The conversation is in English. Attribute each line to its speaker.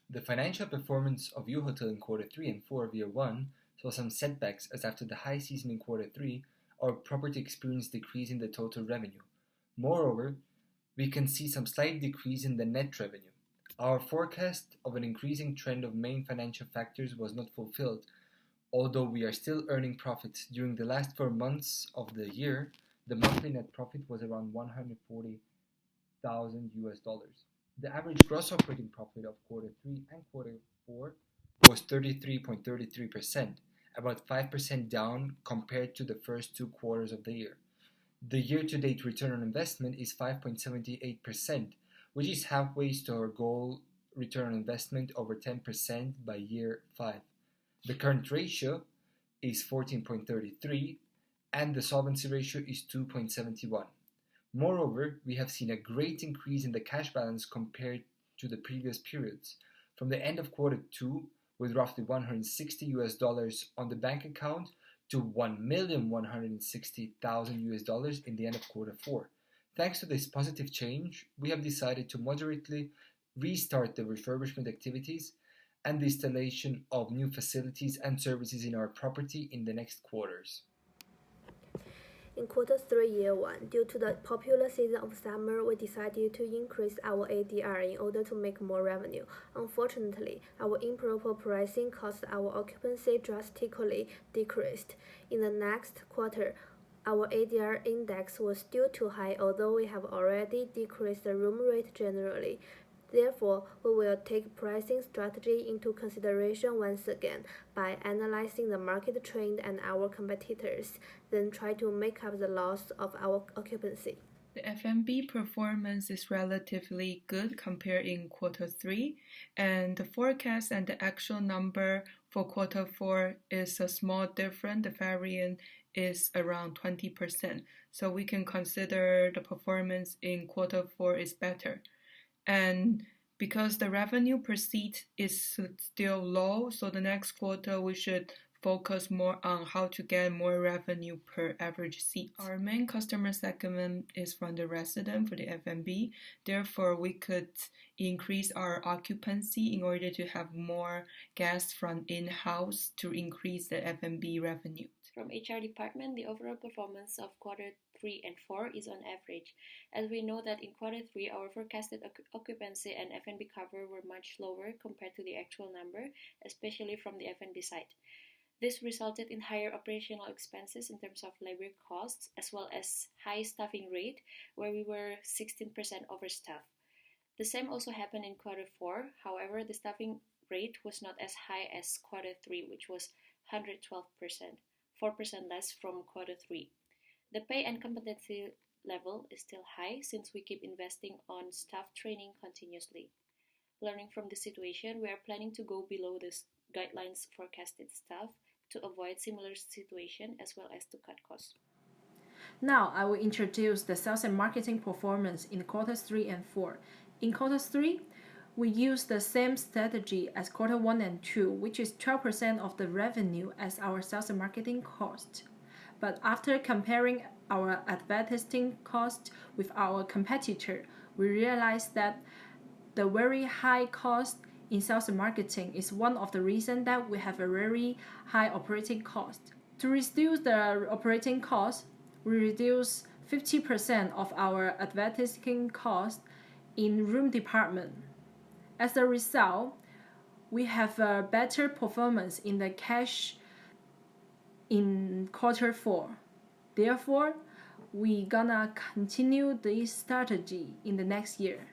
Speaker 1: The financial performance of U-Hotel in quarter 3 and 4 of year 1 saw some setbacks as after the high season in quarter 3, our property experienced decrease in the total revenue. Moreover, we can see some slight decrease in the net revenue. Our forecast of an increasing trend of main financial factors was not fulfilled, although we are still earning profits. During the last 4 months of the year, the monthly net profit was around $140,000. The average gross operating profit of quarter 3 and quarter 4 was 33.33%, about 5% down compared to the first 2 quarters of the year. The year-to-date return on investment is 5.78%, which is halfway to our goal return on investment over 10% by year 5. The current ratio is 14.33 and the solvency ratio is 2.71. Moreover, we have seen a great increase in the cash balance compared to the previous periods. From the end of quarter 2, with roughly $160 on the bank account, to $1,160,000 in the end of quarter 4. Thanks to this positive change, we have decided to moderately restart the refurbishment activities and the installation of new facilities and services in our property in the next quarters.
Speaker 2: In quarter 3, year 1, due to the popular season of summer, we decided to increase our ADR in order to make more revenue. Unfortunately, our improper pricing caused our occupancy drastically decreased. In the next quarter, our ADR index was still too high, although we have already decreased the room rate generally. Therefore, we will take pricing strategy into consideration once again by analyzing the market trend and our competitors, then try to make up the loss of our occupancy.
Speaker 3: The F&B performance is relatively good compared in quarter 3, and the forecast and the actual number for quarter 4 is a small difference. The variance is around 20%, so we can consider the performance in quarter 4 is better. And because the revenue per seat is still low, so the next quarter we should focus more on how to get more revenue per average seat. Our main customer segment is from the resident for the F&B. Therefore, we could increase our occupancy in order to have more guests from in-house to increase the F&B revenue.
Speaker 4: From HR department, the overall performance of quarter 3 and 4 is on average, as we know that in quarter 3 our forecasted occupancy and F&B cover were much lower compared to the actual number, especially from the F&B side. This resulted in higher operational expenses in terms of labor costs, as well as high staffing rate, where we were 16% overstaffed. The same also happened in quarter 4, however the staffing rate was not as high as quarter 3, which was 112%. 4% less from quarter 3. The pay and competency level is still high since we keep investing on staff training continuously. Learning from the situation, we are planning to go below the guidelines forecasted staff to avoid similar situation as well as to cut costs.
Speaker 5: Now I will introduce the sales and marketing performance in quarters 3 and 4. In quarters 3, we use the same strategy as quarter 1 and 2, which is 12% of the revenue as our sales and marketing cost. But after comparing our advertising cost with our competitor, we realized that the very high cost in sales and marketing is one of the reasons that we have a very high operating cost. To reduce the operating cost, we reduce 50% of our advertising cost in room department. As a result, we have a better performance in the cash in quarter 4. Therefore, we gonna continue this strategy in the next year.